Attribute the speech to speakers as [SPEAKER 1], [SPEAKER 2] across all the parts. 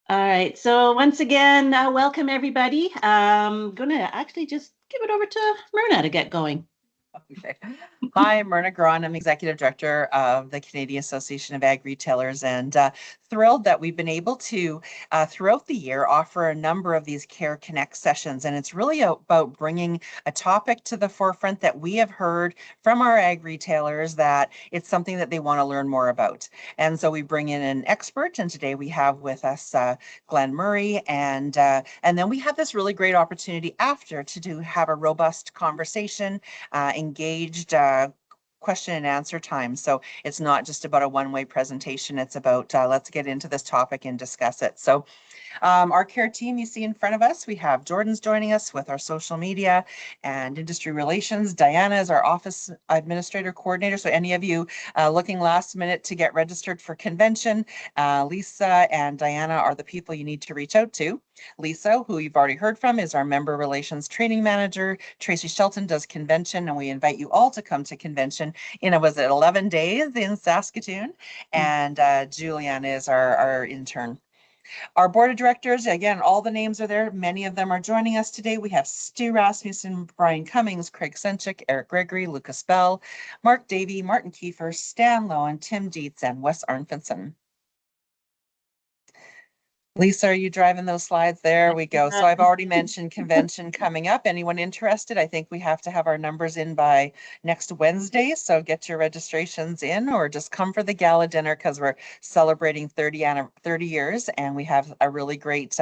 [SPEAKER 1] All right. So once again, welcome everybody. I'm going to actually just give it over to Myrna to get going.
[SPEAKER 2] Okay. Hi, I'm Myrna Grawn. I'm Executive Director of the Canadian Association of Agri-Retailers, and thrilled that we've been able to, throughout the year, offer a number of these CAAR Connect sessions. And it's really about bringing a topic to the forefront that we have heard from our agri-retailers that it's something that they want to learn more about. And so we bring in an expert, and today we have with us Glenn Murray, and then we have this really great opportunity after to have a robust conversation, engaged question and answer time. So it's not just about a one-way presentation. It's about let's get into this topic and discuss it. So our CAAR team you see in front of us, we have Jordan's joining us with our social media and industry relations. Diana is our office administrator coordinator. So any of you looking last minute to get registered for convention, Lisa and Diana are the people you need to reach out to. Lisa, who you've already heard from, is our member relations training manager. Tracy Shelton does convention, and we invite you all to come to convention in, was it 11 days in Saskatoon? And Julianne is our intern. Our board of directors, again, all the names are there. Many of them are joining us today. We have Stu Rasmussen, Brian Cummings, Craig Senchik, Eric Gregory, Lucas Bell, Mark Davey, Martin Kiefer, Stan Lowen, Tim Dietz, and Wes Arnfinson. Lisa, are you driving those slides? There we go. So I've already mentioned convention coming up. Anyone interested? I think we have to have our numbers in by next Wednesday. So get your registrations in, or just come for the gala dinner because we're celebrating 30 years, and we have a really great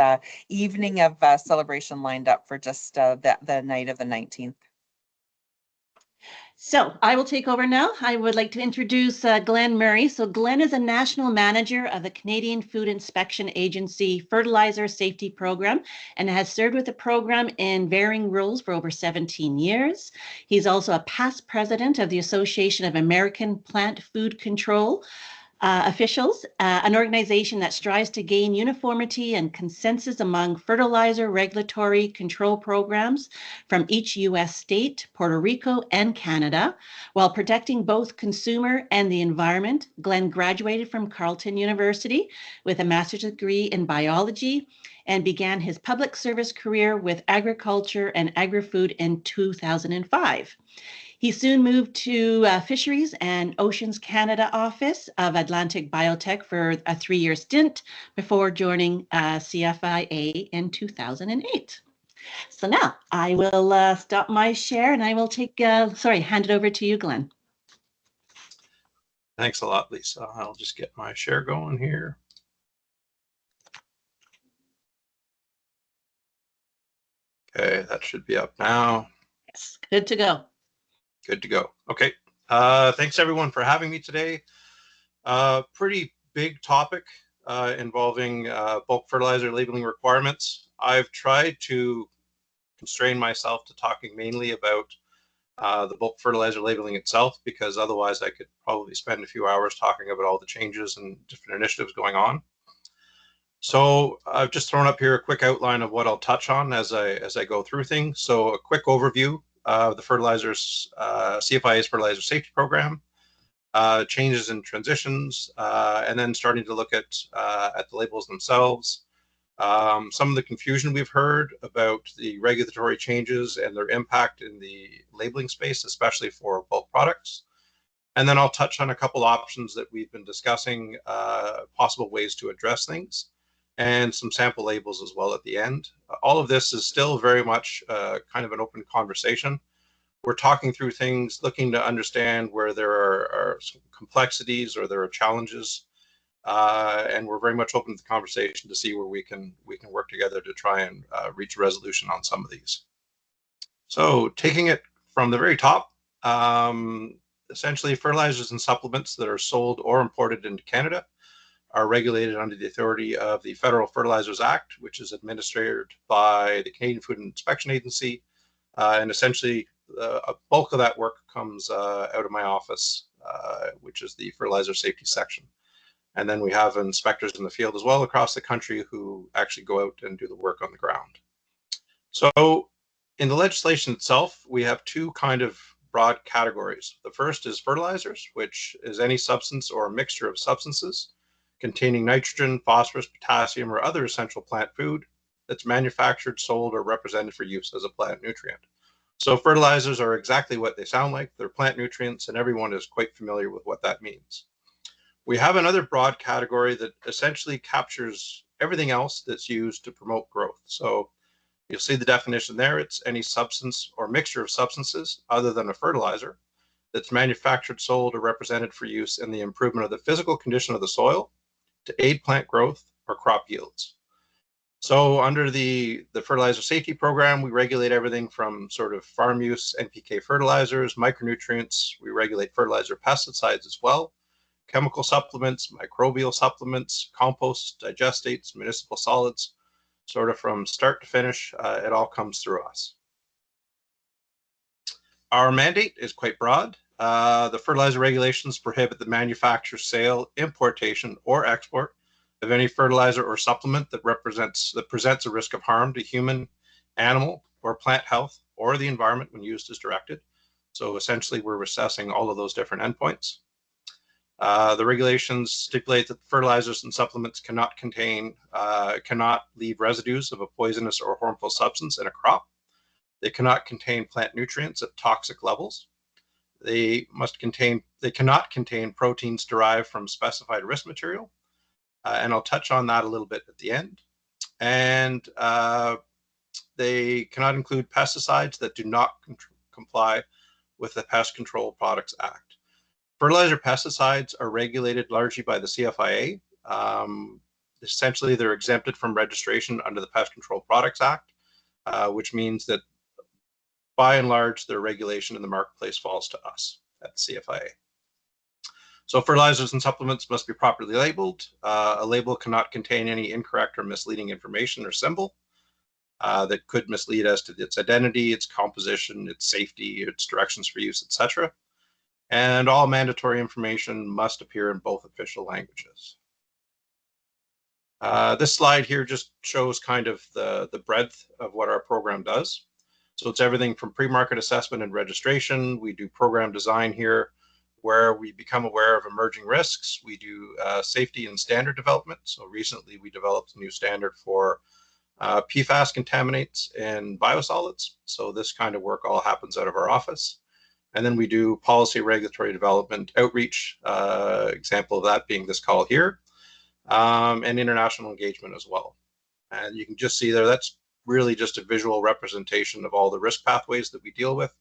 [SPEAKER 2] evening of celebration lined up for just the night of the 19th.
[SPEAKER 1] So I will take over now. I would like to introduce Glenn Murray. So Glenn is a national manager of the Canadian Food Inspection Agency Fertilizer Safety Program and has served with the program in varying roles for over 17 years. He's also a past president of the Association of American Plant Food Control officials, an organization that strives to gain uniformity and consensus among fertilizer regulatory control programs from each U.S. state, Puerto Rico, and Canada, while protecting both consumer and the environment. Glenn graduated from Carleton University with a master's degree in biology and began his public service career with agriculture and agri-food in 2005. He soon moved to Fisheries and Oceans Canada office of Atlantic Biotech for a 3-year stint before joining CFIA in 2008. So now I will stop my share and I will hand it over to you, Glenn.
[SPEAKER 3] Thanks a lot, Lisa. I'll just get my share going here. Okay, that should be up now.
[SPEAKER 1] Yes, good to go.
[SPEAKER 3] Good to go. Okay. Thanks everyone for having me today. Pretty big topic involving bulk fertilizer labeling requirements. I've tried to constrain myself to talking mainly about the bulk fertilizer labeling itself, because otherwise I could probably spend a few hours talking about all the changes and different initiatives going on. So I've just thrown up here a quick outline of what I'll touch on as I go through things. So a quick overview of the fertilizers, CFIA's fertilizer safety program, changes and transitions, and then starting to look at the labels themselves. Some of the confusion we've heard about the regulatory changes and their impact in the labeling space, especially for bulk products. And then I'll touch on a couple options that we've been discussing, possible ways to address things, and some sample labels as well at the end. All of this is still very much kind of an open conversation. We're talking through things, looking to understand where there are some complexities or there are challenges, and we're very much open to the conversation to see where we can work together to try and reach a resolution on some of these. So taking it from the very top, essentially fertilizers and supplements that are sold or imported into Canada are regulated under the authority of the Federal Fertilizers Act, which is administered by the Canadian Food Inspection Agency. And essentially, a bulk of that work comes out of my office, which is the fertilizer safety section. And then we have inspectors in the field as well across the country who actually go out and do the work on the ground. So in the legislation itself, we have two kind of broad categories. The first is fertilizers, which is any substance or a mixture of substances containing nitrogen, phosphorus, potassium, or other essential plant food that's manufactured, sold, or represented for use as a plant nutrient. So fertilizers are exactly what they sound like. They're plant nutrients, and everyone is quite familiar with what that means. We have another broad category that essentially captures everything else that's used to promote growth. So you'll see the definition there. It's any substance or mixture of substances other than a fertilizer that's manufactured, sold, or represented for use in the improvement of the physical condition of the soil to aid plant growth or crop yields. So under the fertilizer safety program, we regulate everything from sort of farm use NPK fertilizers, micronutrients. We regulate fertilizer pesticides as well, chemical supplements, microbial supplements, compost, digestates, municipal solids, sort of from start to finish. It all comes through us. Our mandate is quite broad. The fertilizer regulations prohibit the manufacture, sale, importation, or export of any fertilizer or supplement that presents a risk of harm to human, animal, or plant health or the environment when used as directed. So essentially, we're assessing all of those different endpoints. The regulations stipulate that fertilizers and supplements cannot leave residues of a poisonous or harmful substance in a crop. They cannot contain plant nutrients at toxic levels. They cannot contain proteins derived from specified risk material. And I'll touch on that a little bit at the end. And they cannot include pesticides that do not comply with the Pest Control Products Act. Fertilizer pesticides are regulated largely by the CFIA. Essentially, they're exempted from registration under the Pest Control Products Act, which means that by and large, their regulation in the marketplace falls to us at the CFIA. So fertilizers and supplements must be properly labeled. A label cannot contain any incorrect or misleading information or symbol that could mislead as to its identity, its composition, its safety, its directions for use, etc. And all mandatory information must appear in both official languages. This slide here just shows kind of the breadth of what our program does. So it's everything from pre-market assessment and registration. We do program design here, where we become aware of emerging risks. We do safety and standard development. So recently we developed a new standard for PFAS contaminants in biosolids. So this kind of work all happens out of our office. And then we do policy regulatory development outreach, example of that being this call here, and international engagement as well. And you can just see there, that's really just a visual representation of all the risk pathways that we deal with.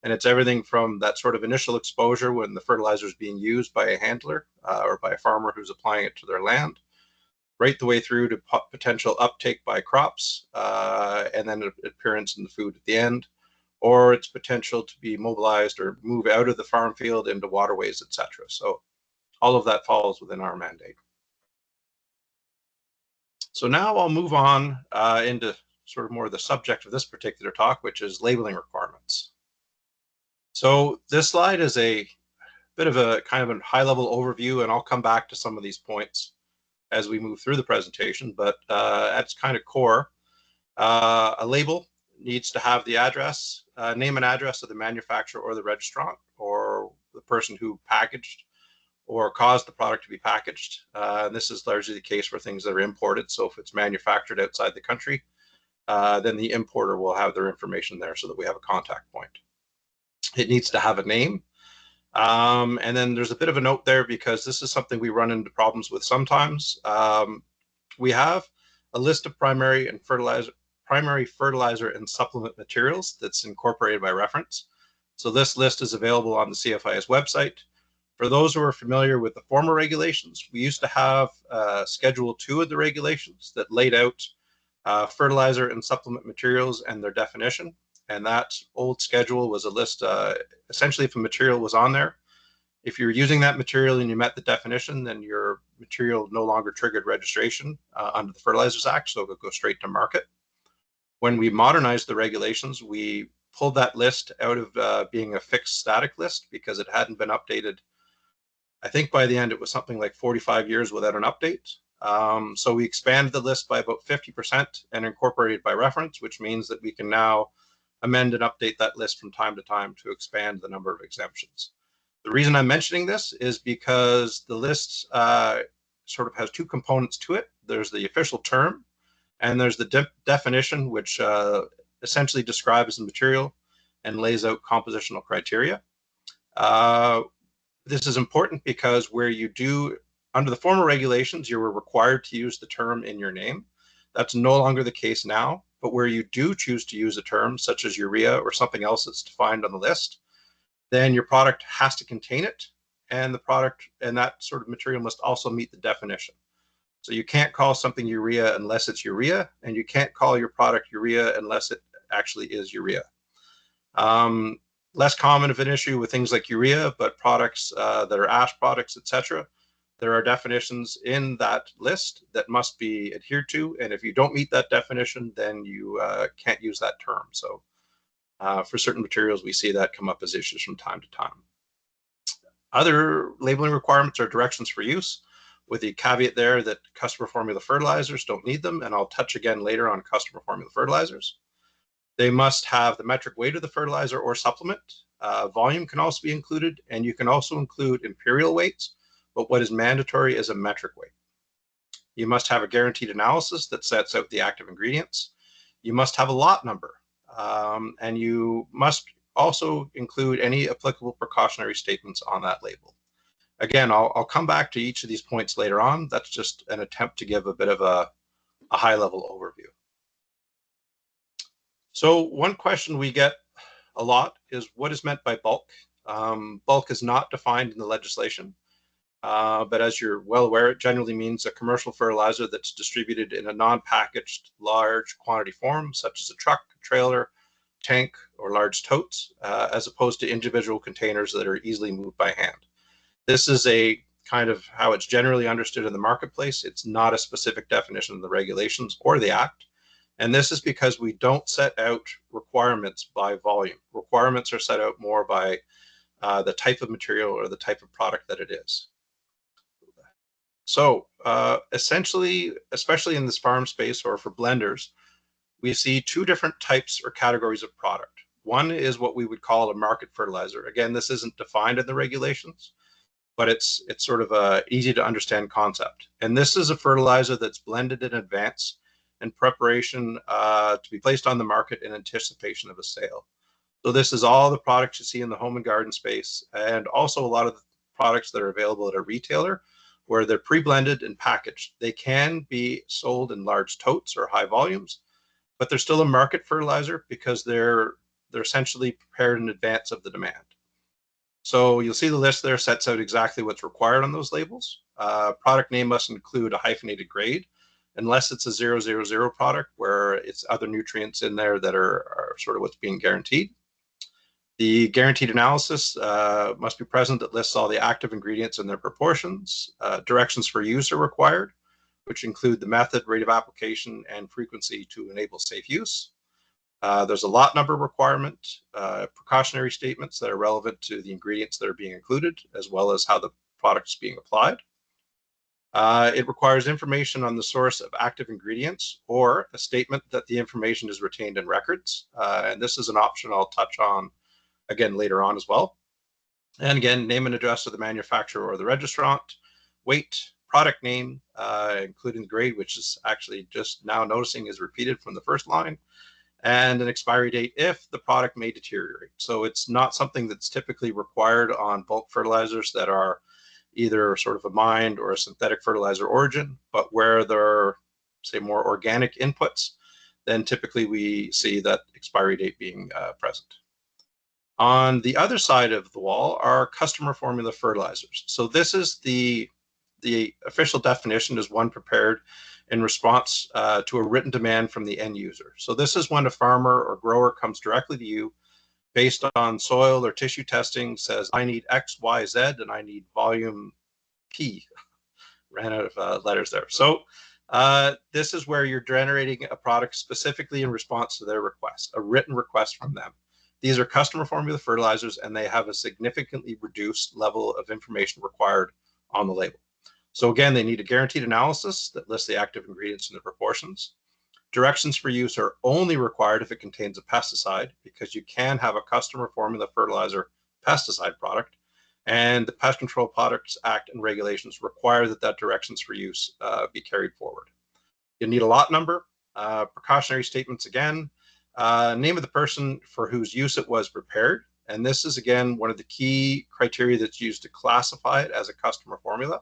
[SPEAKER 3] And it's everything from that sort of initial exposure when the fertilizer is being used by a handler or by a farmer who's applying it to their land, right the way through to potential uptake by crops, and then appearance in the food at the end, or its potential to be mobilized or move out of the farm field into waterways, etc. So all of that falls within our mandate. So now I'll move on into sort of more the subject of this particular talk, which is labeling requirements. So this slide is a bit of a kind of a high-level overview, and I'll come back to some of these points as we move through the presentation. But at its kind of core, a label needs to have the address, name and address of the manufacturer or the registrant or the person who packaged or caused the product to be packaged. And this is largely the case for things that are imported. So if it's manufactured outside the country, then the importer will have their information there so that we have a contact point. It needs to have a name. And then there's a bit of a note there because this is something we run into problems with sometimes. We have a list of primary fertilizer and supplement materials that's incorporated by reference. So this list is available on the CFIA's website. For those who are familiar with the former regulations, we used to have Schedule 2 of the regulations that laid out fertilizer and supplement materials and their definition. And that old schedule was a list, essentially if a material was on there, if you're using that material and you met the definition, then your material no longer triggered registration under the Fertilizers Act, so it would go straight to market. When we modernized the regulations, we pulled that list out of being a fixed static list because it hadn't been updated. I think by the end it was something like 45 years without an update. So we expanded the list by about 50% and incorporated by reference, which means that we can now amend and update that list from time to time to expand the number of exemptions. The reason I'm mentioning this is because the list sort of has two components to it. There's the official term, and there's the definition, which essentially describes the material and lays out compositional criteria. This is important because where you do, under the formal regulations, you were required to use the term in your name. That's no longer the case now, but where you do choose to use a term such as urea or something else that's defined on the list, then your product has to contain it, and the product and that sort of material must also meet the definition. So you can't call something urea unless it's urea, and you can't call your product urea unless it actually is urea. Less common of an issue with things like urea, but products that are ash products, etc. There are definitions in that list that must be adhered to, and if you don't meet that definition, then you can't use that term. So for certain materials, we see that come up as issues from time to time. Other labeling requirements are directions for use, with the caveat there that customer formula fertilizers don't need them, and I'll touch again later on customer formula fertilizers. They must have the metric weight of the fertilizer or supplement. Volume can also be included, and you can also include imperial weights, but what is mandatory is a metric weight. You must have a guaranteed analysis that sets out the active ingredients. You must have a lot number, and you must also include any applicable precautionary statements on that label. Again, I'll come back to each of these points later on. That's just an attempt to give a bit of a high-level overview. So one question we get a lot is what is meant by bulk? Bulk is not defined in the legislation, but as you're well aware, it generally means a commercial fertilizer that's distributed in a non-packaged large quantity form, such as a truck, trailer, tank, or large totes, as opposed to individual containers that are easily moved by hand. This is a kind of how it's generally understood in the marketplace. It's not a specific definition in the regulations or the Act. And this is because we don't set out requirements by volume. Requirements are set out more by the type of material or the type of product that it is. So essentially, especially in this farm space or for blenders, we see two different types or categories of product. One is what we would call a market fertilizer. Again, this isn't defined in the regulations, but it's sort of a easy to understand concept. And this is a fertilizer that's blended in advance in preparation to be placed on the market in anticipation of a sale. So this is all the products you see in the home and garden space, and also a lot of the products that are available at a retailer where they're pre-blended and packaged. They can be sold in large totes or high volumes, but they're still a market fertilizer because they're essentially prepared in advance of the demand. So you'll see the list there sets out exactly what's required on those labels. Product name must include a hyphenated grade, unless it's a 000 product where it's other nutrients in there that are sort of what's being guaranteed. The guaranteed analysis must be present that lists all the active ingredients and their proportions. Directions for use are required, which include the method, rate of application, and frequency to enable safe use. There's a lot number requirement, precautionary statements that are relevant to the ingredients that are being included, as well as how the product is being applied. It requires information on the source of active ingredients or a statement that the information is retained in records. And this is an option I'll touch on again later on as well. And again, name and address of the manufacturer or the registrant, weight, product name, including the grade, which is actually just now noticing is repeated from the first line, and an expiry date if the product may deteriorate. So it's not something that's typically required on bulk fertilizers that are either sort of a mined or a synthetic fertilizer origin, but where there are, say, more organic inputs, then typically we see that expiry date being present. On the other side of the wall are customer formula fertilizers. So this is the official definition is one prepared in response to a written demand from the end user. So this is when a farmer or grower comes directly to you based on soil or tissue testing, says, I need X, Y, Z, and I need volume P. Ran out of letters there. So this is where you're generating a product specifically in response to their request, a written request from them. These are customer formula fertilizers, and they have a significantly reduced level of information required on the label. So again, they need a guaranteed analysis that lists the active ingredients and the proportions. Directions for use are only required if it contains a pesticide, because you can have a customer formula fertilizer pesticide product. And the Pest Control Products Act and regulations require that directions for use be carried forward. You need a lot number, precautionary statements again, name of the person for whose use it was prepared. And this is, again, one of the key criteria that's used to classify it as a customer formula.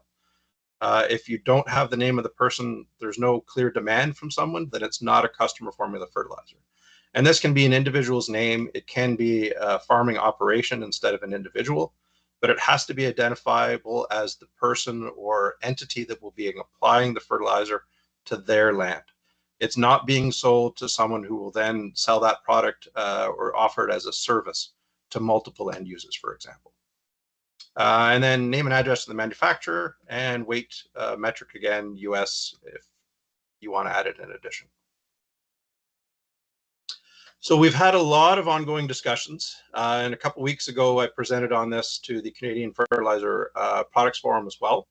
[SPEAKER 3] If you don't have the name of the person, there's no clear demand from someone, then it's not a customer formula fertilizer. And this can be an individual's name. It can be a farming operation instead of an individual, but it has to be identifiable as the person or entity that will be applying the fertilizer to their land. It's not being sold to someone who will then sell that product or offer it as a service to multiple end users, for example. And then name and address of the manufacturer, and weight metric again, US, if you want to add it in addition. So we've had a lot of ongoing discussions, and a couple weeks ago I presented on this to the Canadian Fertilizer Products Forum as well,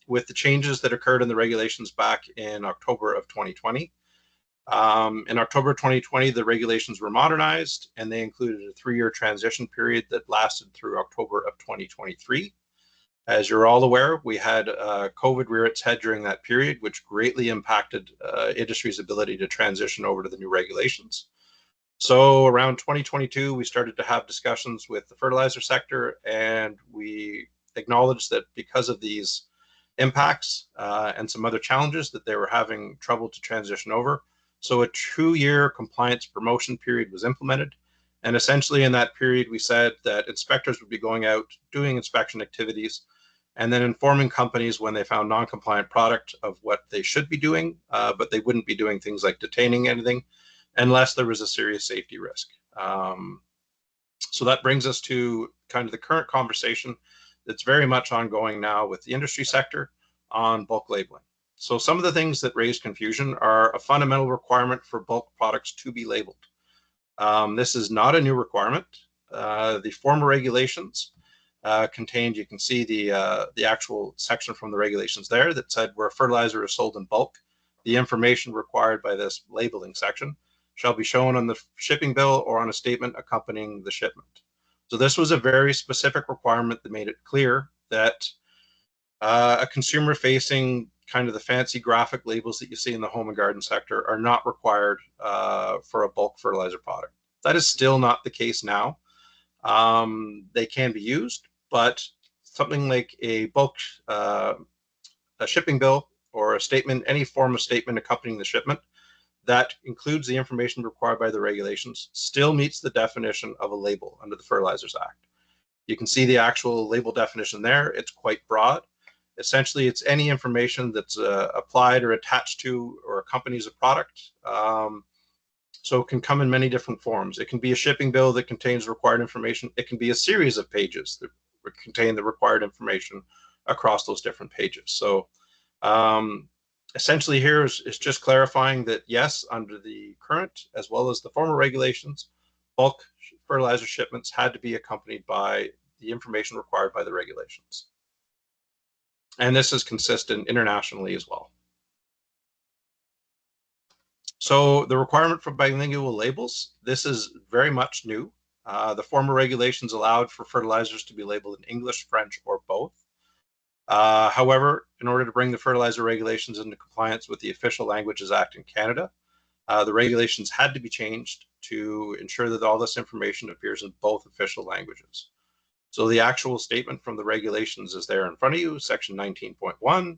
[SPEAKER 3] with the changes that occurred in the regulations back in October of 2020. In October 2020, the regulations were modernized, and they included a 3-year transition period that lasted through October of 2023. As you're all aware, we had COVID rear its head during that period, which greatly impacted industry's ability to transition over to the new regulations. So around 2022, we started to have discussions with the fertilizer sector, and we acknowledged that because of these impacts and some other challenges, that they were having trouble to transition over. So a 2-year compliance promotion period was implemented. And essentially in that period, we said that inspectors would be going out, doing inspection activities, and then informing companies when they found non-compliant product of what they should be doing, but they wouldn't be doing things like detaining anything unless there was a serious safety risk. So that brings us to kind of the current conversation that's very much ongoing now with the industry sector on bulk labeling. So some of the things that raise confusion are a fundamental requirement for bulk products to be labeled. This is not a new requirement. The former regulations contained, you can see the actual section from the regulations there that said where fertilizer is sold in bulk, the information required by this labeling section shall be shown on the shipping bill or on a statement accompanying the shipment. So this was a very specific requirement that made it clear that a consumer-facing kind of the fancy graphic labels that you see in the home and garden sector are not required for a bulk fertilizer product. That is still not the case now. They can be used, but something like a bulk a shipping bill or a statement, any form of statement accompanying the shipment that includes the information required by the regulations, still meets the definition of a label under the Fertilizers Act. You can see the actual label definition there. It's quite broad. Essentially, it's any information that's applied or attached to or accompanies a product. So it can come in many different forms. It can be a shipping bill that contains required information. It can be a series of pages that contain the required information across those different pages. So essentially here is just clarifying that, yes, under the current as well as the former regulations, bulk fertilizer shipments had to be accompanied by the information required by the regulations. And this is consistent internationally as well. So the requirement for bilingual labels, this is very much new. The former regulations allowed for fertilizers to be labeled in English, French, or both. However, in order to bring the fertilizer regulations into compliance with the Official Languages Act in Canada, the regulations had to be changed to ensure that all this information appears in both official languages. So the actual statement from the regulations is there in front of you, section 19.1,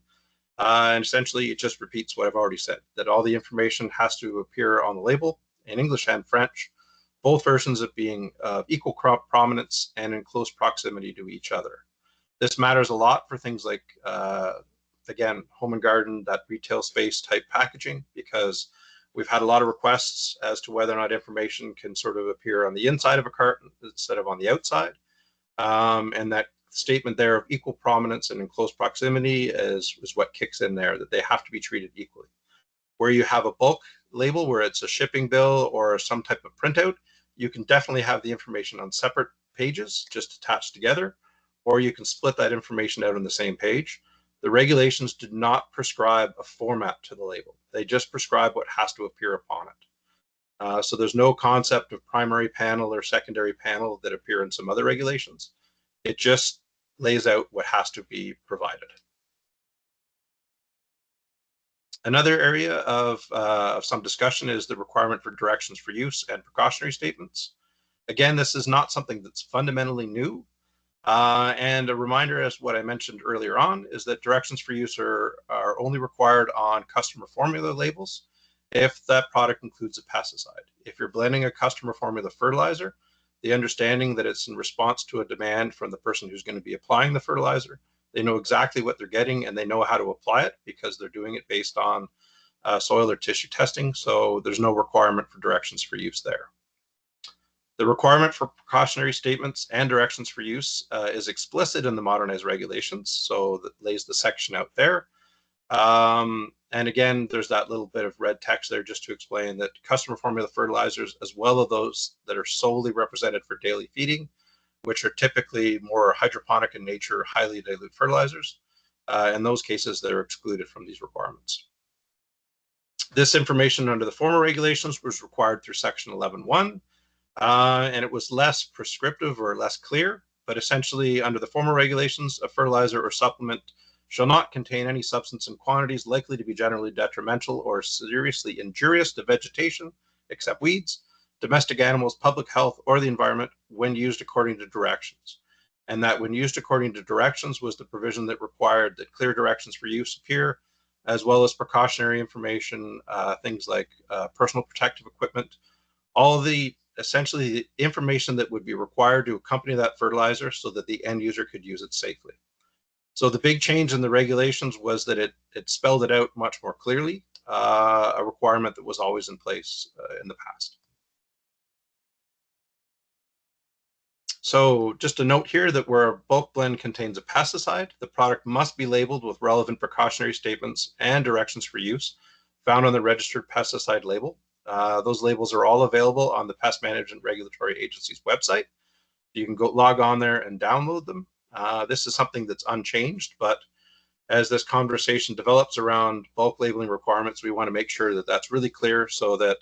[SPEAKER 3] and essentially it just repeats what I've already said, that all the information has to appear on the label in English and French, both versions of being of equal prominence and in close proximity to each other. This matters a lot for things like, again, home and garden, that retail space type packaging, because we've had a lot of requests as to whether or not information can sort of appear on the inside of a carton instead of on the outside. And that statement there of equal prominence and in close proximity is what kicks in there, that they have to be treated equally. Where you have a bulk label, where it's a shipping bill or some type of printout, you can definitely have the information on separate pages just attached together, or you can split that information out on the same page. The regulations do not prescribe a format to the label. They just prescribe what has to appear upon it. So there's no concept of primary panel or secondary panel that appear in some other regulations. It just lays out what has to be provided. Another area of some discussion is the requirement for directions for use and precautionary statements. Again, this is not something that's fundamentally new. And a reminder, as what I mentioned earlier on, is that directions for use are only required on customer formula labels if that product includes a pesticide. If you're blending a customer formula fertilizer, the understanding that it's in response to a demand from the person who's going to be applying the fertilizer, they know exactly what they're getting and they know how to apply it because they're doing it based on soil or tissue testing. So there's no requirement for directions for use there. The requirement for precautionary statements and directions for use is explicit in the modernized regulations, so that lays the section out there. And again, there's that little bit of red text there just to explain that customer formula fertilizers, as well as those that are solely represented for daily feeding, which are typically more hydroponic in nature, highly dilute fertilizers, in those cases, they're excluded from these requirements. This information under the former regulations was required through section 11.1. And it was less prescriptive or less clear, but essentially under the former regulations, a fertilizer or supplement shall not contain any substance in quantities likely to be generally detrimental or seriously injurious to vegetation, except weeds, domestic animals, public health, or the environment when used according to directions. And that when used according to directions was the provision that required that clear directions for use appear, as well as precautionary information, things like personal protective equipment, all of the essentially the information that would be required to accompany that fertilizer so that the end user could use it safely. So the big change in the regulations was that it spelled it out much more clearly, a requirement that was always in place in the past. So just a note here that where a bulk blend contains a pesticide, the product must be labeled with relevant precautionary statements and directions for use found on the registered pesticide label. Those labels are all available on the Pest Management Regulatory Agency's website. You can go log on there and download them. This is something that's unchanged, but as this conversation develops around bulk labeling requirements, we want to make sure that that's really clear so that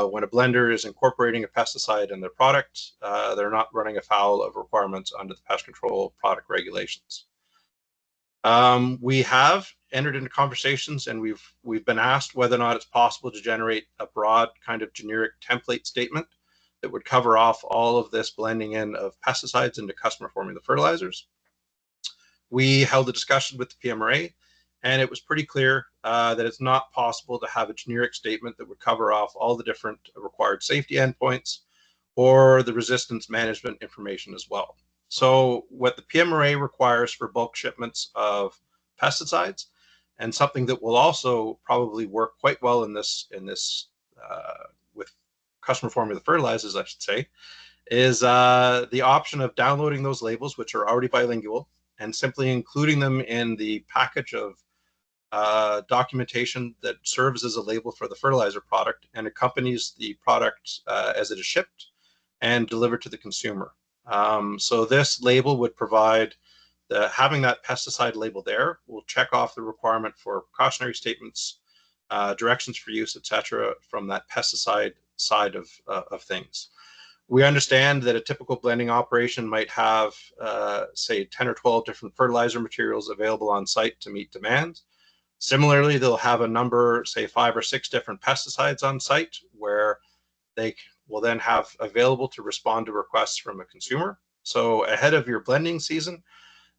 [SPEAKER 3] when a blender is incorporating a pesticide in their product, they're not running afoul of requirements under the pest control product regulations. We have entered into conversations and we've been asked whether or not it's possible to generate a broad kind of generic template statement that would cover off all of this blending in of pesticides into customer formula fertilizers. We held a discussion with the PMRA and it was pretty clear that it's not possible to have a generic statement that would cover off all the different required safety endpoints or the resistance management information as well. So what the PMRA requires for bulk shipments of pesticides, and something that will also probably work quite well in this with customer formula fertilizers, I should say, is the option of downloading those labels, which are already bilingual, and simply including them in the package of documentation that serves as a label for the fertilizer product and accompanies the product as it is shipped and delivered to the consumer. So this label would provide having that pesticide label there will check off the requirement for precautionary statements, directions for use, etc., from that pesticide side of things. We understand that a typical blending operation might have, say, 10 or 12 different fertilizer materials available on site to meet demand. Similarly, they'll have a number, say 5 or 6 different pesticides on site where they will then have available to respond to requests from a consumer. So ahead of your blending season,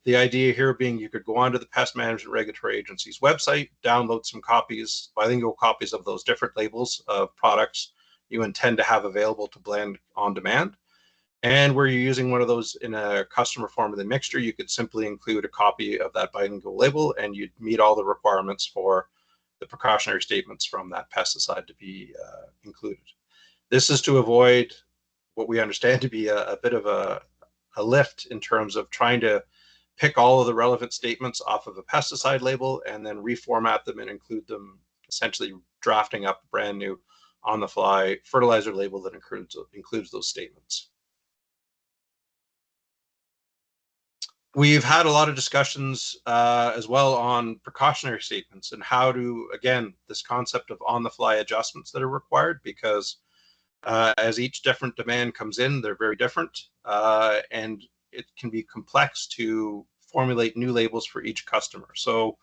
[SPEAKER 3] the idea here being you could go onto the Pest Management Regulatory Agency's website, download some copies, bilingual copies of those different labels of products you intend to have available to blend on demand. And where you're using one of those in a customer formula mixture, you could simply include a copy of that bilingual label and you'd meet all the requirements for the precautionary statements from that pesticide to be included. This is to avoid what we understand to be a bit of a lift in terms of trying to pick all of the relevant statements off of a pesticide label and then reformat them and include them, essentially drafting up a brand new on-the-fly fertilizer label that includes those statements. We've had a lot of discussions as well on precautionary statements and how to, again, this concept of on-the-fly adjustments that are required, because as each different demand comes in, they're very different. And it can be complex to formulate new labels for each customer. So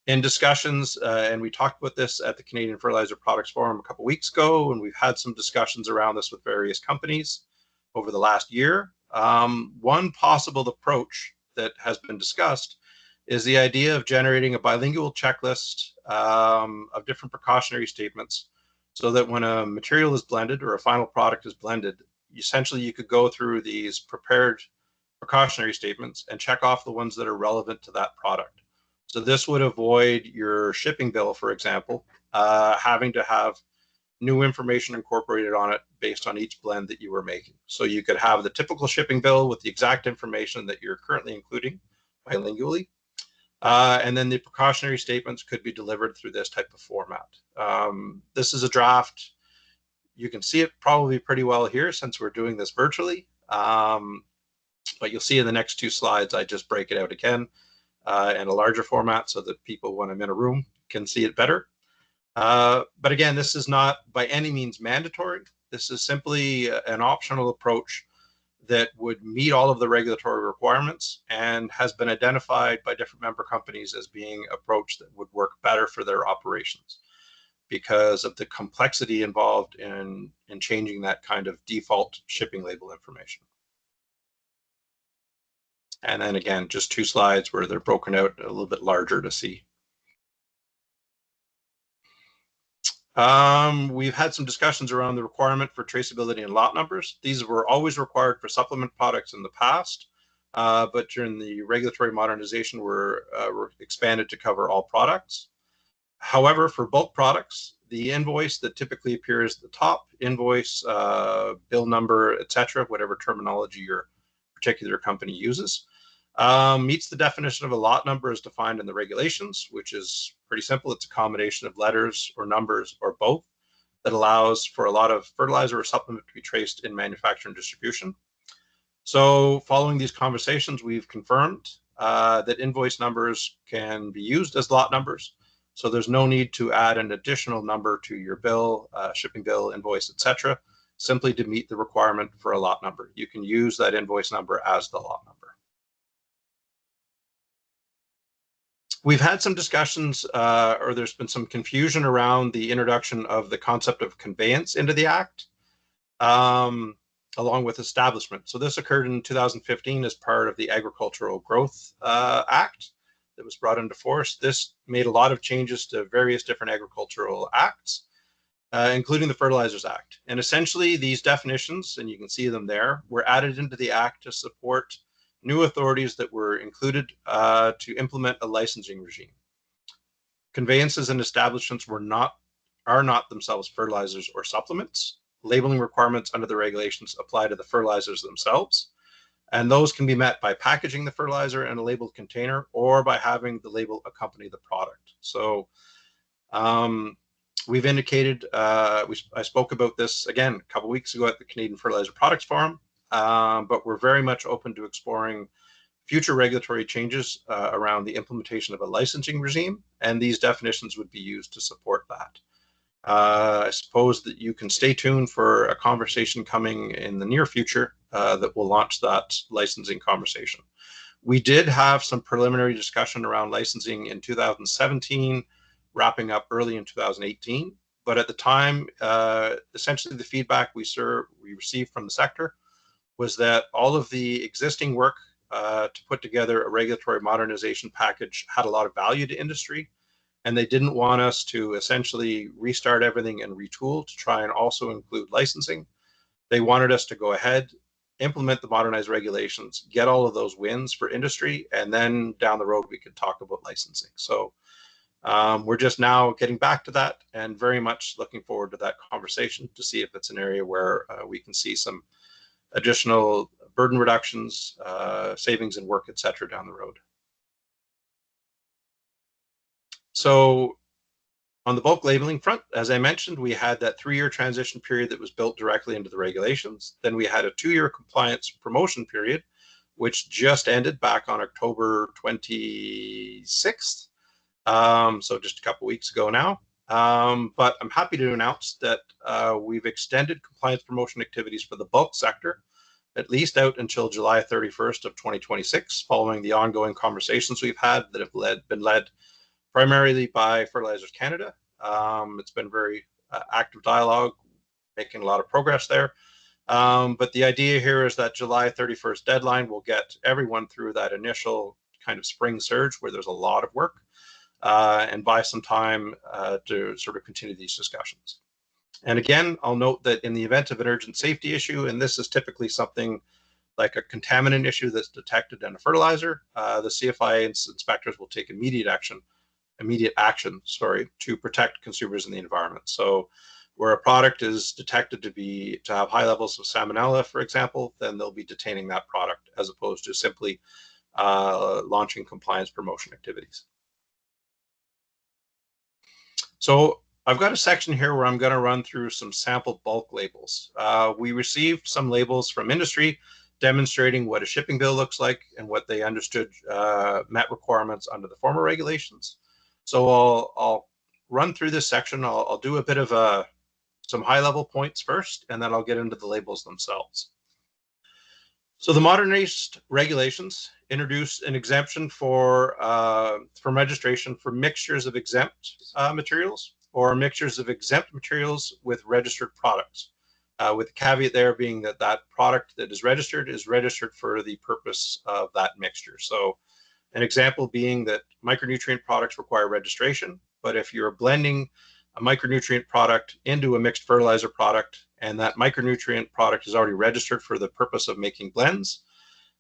[SPEAKER 3] in discussions, and we talked about this at the Canadian Fertilizer Products Forum a couple weeks ago, and we've had some discussions around this with various companies over the last year. One possible approach that has been discussed is the idea of generating a bilingual checklist of different precautionary statements, so that when a material is blended or a final product is blended, essentially you could go through these prepared precautionary statements and check off the ones that are relevant to that product. So this would avoid your shipping bill, for example, having to have new information incorporated on it based on each blend that you were making. So you could have the typical shipping bill with the exact information that you're currently including bilingually. And then the precautionary statements could be delivered through this type of format. This is a draft. You can see it probably pretty well here since we're doing this virtually. But you'll see in the next two slides, I just break it out again in a larger format so that people, when I'm in a room, can see it better. But again, this is not by any means mandatory. This is simply an optional approach that would meet all of the regulatory requirements and has been identified by different member companies as being an approach that would work better for their operations because of the complexity involved in changing that kind of default shipping label information. And then again, just two slides where they're broken out a little bit larger to see. We've had some discussions around the requirement for traceability and lot numbers. These were always required for supplement products in the past, but during the regulatory modernization were expanded to cover all products. However, for bulk products, the invoice that typically appears at the top, invoice, bill number, etc., whatever terminology your particular company uses, meets the definition of a lot number as defined in the regulations, which is pretty simple. It's a combination of letters or numbers or both that allows for a lot of fertilizer or supplement to be traced in manufacture and distribution. So following these conversations, we've confirmed that invoice numbers can be used as lot numbers. So there's no need to add an additional number to your bill, shipping bill, invoice, etc., simply to meet the requirement for a lot number. You can use that invoice number as the lot number. We've had some discussions, or there's been some confusion around the introduction of the concept of conveyance into the Act, along with establishment. So this occurred in 2015 as part of the Agricultural Growth Act that was brought into force. This made a lot of changes to various different agricultural acts, including the Fertilizers Act. And essentially these definitions, and you can see them there, were added into the Act to support new authorities that were included to implement a licensing regime. Conveyances and establishments are not themselves fertilizers or supplements. Labeling requirements under the regulations apply to the fertilizers themselves, and those can be met by packaging the fertilizer in a labeled container or by having the label accompany the product. So we've indicated, I spoke about this again a couple weeks ago at the Canadian Fertilizer Products Forum, but we're very much open to exploring future regulatory changes around the implementation of a licensing regime, and these definitions would be used to support that. I suppose that you can stay tuned for a conversation coming in the near future that will launch that licensing conversation. We did have some preliminary discussion around licensing in 2017, wrapping up early in 2018. But at the time, essentially the feedback we received from the sector was that all of the existing work to put together a regulatory modernization package had a lot of value to industry, and they didn't want us to essentially restart everything and retool to try and also include licensing. They wanted us to go ahead, implement the modernized regulations, get all of those wins for industry, and then down the road we could talk about licensing. So we're just now getting back to that and very much looking forward to that conversation to see if it's an area where we can see some additional burden reductions, savings in work, etc. down the road. So on the bulk labeling front, as I mentioned, we had that 3-year transition period that was built directly into the regulations. Then we had a 2-year compliance promotion period, which just ended back on October 26th. So just a couple weeks ago now. But I'm happy to announce that we've extended compliance promotion activities for the bulk sector at least out until July 31st of 2026, following the ongoing conversations we've had that have been led primarily by Fertilizers Canada. It's been very active dialogue, making a lot of progress there. But the idea here is that July 31st deadline will get everyone through that initial kind of spring surge where there's a lot of work, and buy some time to sort of continue these discussions. And again, I'll note that in the event of an urgent safety issue, and this is typically something like a contaminant issue that's detected in a fertilizer, the CFIA inspectors will take immediate action, to protect consumers and the environment. So where a product is detected to have high levels of salmonella, for example, then they'll be detaining that product as opposed to simply launching compliance promotion activities. So I've got a section here where I'm going to run through some sample bulk labels. We received some labels from industry demonstrating what a shipping bill looks like and what they understood met requirements under the former regulations. So I'll run through this section. I'll do a bit of some high-level points first, and then I'll get into the labels themselves. So the modernized regulations introduced an exemption from registration for mixtures of exempt materials or mixtures of exempt materials with registered products, with the caveat there being that that product that is registered for the purpose of that mixture. So an example being that micronutrient products require registration, but if you're blending a micronutrient product into a mixed fertilizer product, and that micronutrient product is already registered for the purpose of making blends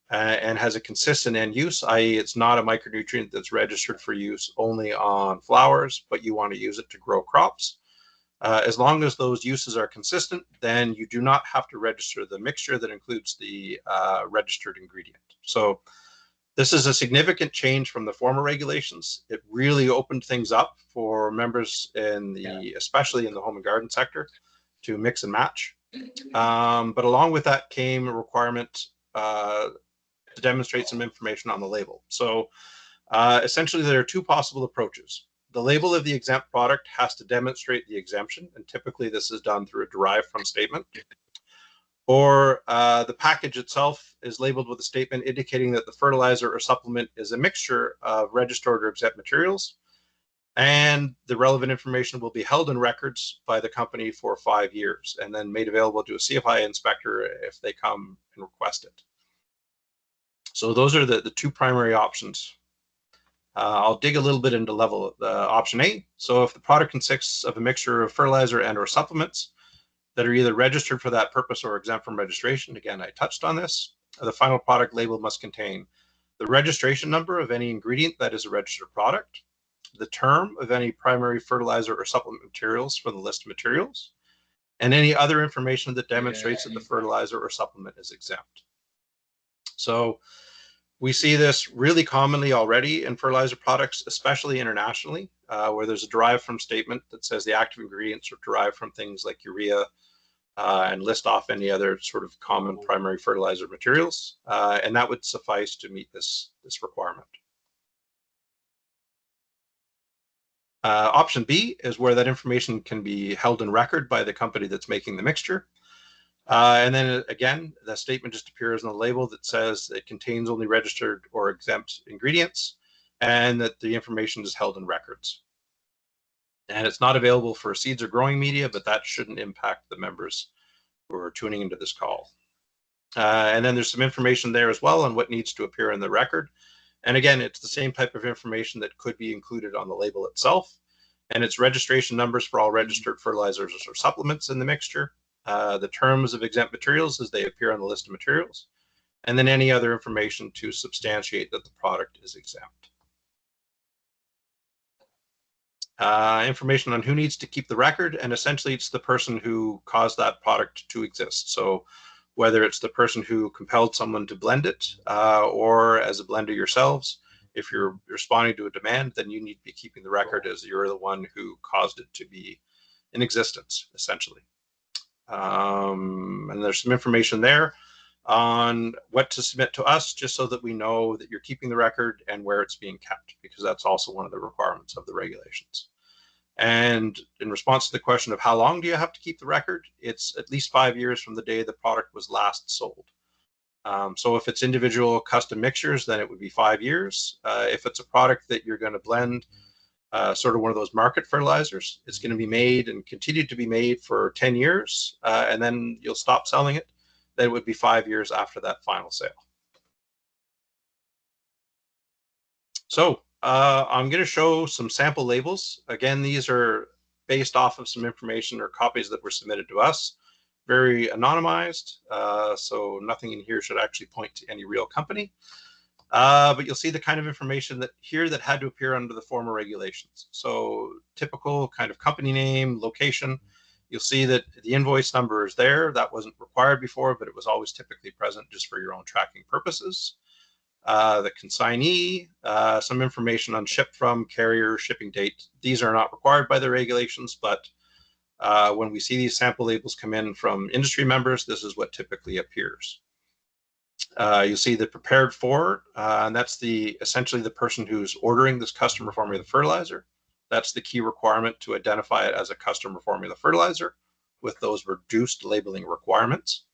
[SPEAKER 3] and has a consistent end use, i.e. it's not a micronutrient that's registered for use only on flowers, but you want to use it to grow crops. As long as those uses are consistent, then you do not have to register the mixture that includes the registered ingredient. So this is a significant change from the former regulations. It really opened things up for members especially in the home and garden sector, to mix and match. But along with that came a requirement to demonstrate some information on the label. So essentially there are two possible approaches. The label of the exempt product has to demonstrate the exemption, and typically this is done through a derived from statement. Or the package itself is labeled with a statement indicating that the fertilizer or supplement is a mixture of registered or exempt materials, and the relevant information will be held in records by the company for 5 years and then made available to a CFIA inspector if they come and request it. So those are the two primary options. I'll dig a little bit into option A. So if the product consists of a mixture of fertilizer and or supplements that are either registered for that purpose or exempt from registration, again, I touched on this, the final product label must contain the registration number of any ingredient that is a registered product, the term of any primary fertilizer or supplement materials from the list of materials, and any other information that demonstrates that the fertilizer or supplement is exempt. So we see this really commonly already in fertilizer products, especially internationally, where there's a derived from statement that says the active ingredients are derived from things like urea, and list off any other sort of common primary fertilizer materials, and that would suffice to meet this requirement. Option B is where that information can be held in record by the company that's making the mixture. And then again, the statement just appears on the label that says it contains only registered or exempt ingredients, and that the information is held in records. And it's not available for seeds or growing media, but that shouldn't impact the members who are tuning into this call. And then there's some information there as well on what needs to appear in the record. And again, it's the same type of information that could be included on the label itself. And it's registration numbers for all registered fertilizers or supplements in the mixture, the terms of exempt materials as they appear on the list of materials, and then any other information to substantiate that the product is exempt. Information on who needs to keep the record, and essentially it's the person who caused that product to exist. So whether it's the person who compelled someone to blend it, or as a blender yourselves, if you're responding to a demand, then you need to be keeping the record as you're the one who caused it to be in existence, essentially. And there's some information there on what to submit to us, just so that we know that you're keeping the record and where it's being kept, because that's also one of the requirements of the regulations. And in response to the question of how long do you have to keep the record, it's at least 5 years from the day the product was last sold. So if it's individual custom mixtures, then it would be 5 years. If it's a product that you're going to blend, sort of one of those market fertilizers, it's going to be made and continue to be made for 10 years, and then you'll stop selling it. Then it would be 5 years after that final sale. So I'm going to show some sample labels. Again, these are based off of some information or copies that were submitted to us, very anonymized, so nothing in here should actually point to any real company. But you'll see the kind of information that here that had to appear under the former regulations. So typical kind of company name, location. You'll see that the invoice number is there. That wasn't required before, but it was always typically present just for your own tracking purposes. The consignee, some information on shipped from, carrier, shipping date. These are not required by the regulations, but when we see these sample labels come in from industry members, this is what typically appears. You'll see the prepared for, and that's essentially the person who's ordering this customer formula fertilizer. That's the key requirement to identify it as a customer formula fertilizer with those reduced labeling requirements.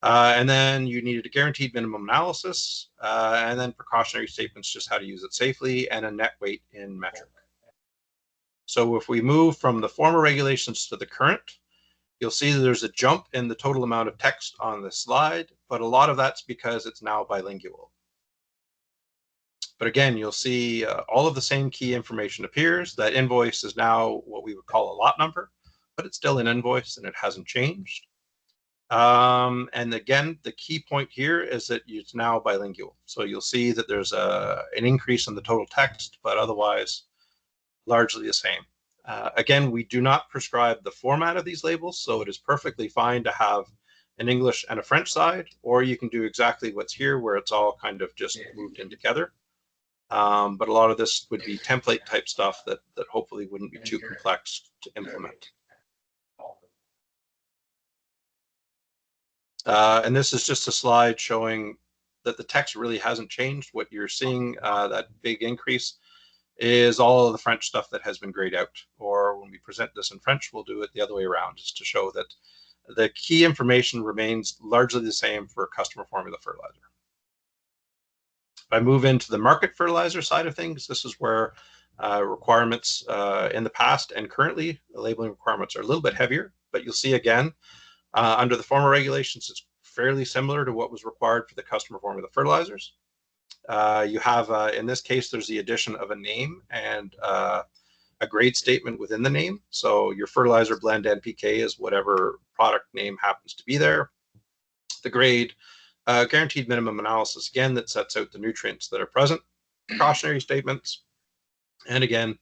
[SPEAKER 3] And then you needed a guaranteed minimum analysis, and then precautionary statements, just how to use it safely, and a net weight in metric. So if we move from the former regulations to the current, you'll see that there's a jump in the total amount of text on the slide, but a lot of that's because it's now bilingual. But again, you'll see all of the same key information appears. That invoice is now what we would call a lot number, but it's still an invoice and it hasn't changed. And again, the key point here is that it's now bilingual. So you'll see that there's an increase in the total text, but otherwise largely the same. Again, we do not prescribe the format of these labels, so it is perfectly fine to have an English and a French side, or you can do exactly what's here, where it's all kind of just moved in together. But a lot of this would be template type stuff that hopefully wouldn't be too complex to implement. And this is just a slide showing that the text really hasn't changed. What you're seeing, that big increase, is all of the French stuff that has been grayed out. Or when we present this in French, we'll do it the other way around, just to show that the key information remains largely the same for customer formula fertilizer. If I move into the market fertilizer side of things, this is where requirements in the past and currently, the labeling requirements are a little bit heavier, but you'll see again, under the former regulations, it's fairly similar to what was required for the customer formula fertilizers. You have, in this case, there's the addition of a name and a grade statement within the name. So your fertilizer blend NPK is whatever product name happens to be there. The grade, guaranteed minimum analysis, again, that sets out the nutrients that are present, precautionary statements, and again,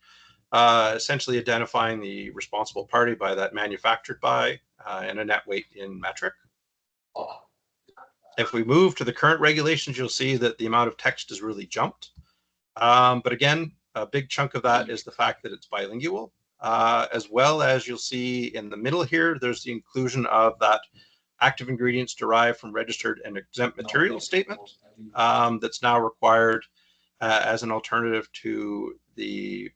[SPEAKER 3] essentially identifying the responsible party by that manufactured by, and a net weight in metric. If we move to the current regulations, you'll see that the amount of text has really jumped. But again, a big chunk of that is the fact that it's bilingual, as well as you'll see in the middle here, there's the inclusion of that active ingredients derived from registered and exempt materials statement that's now required as an alternative to the,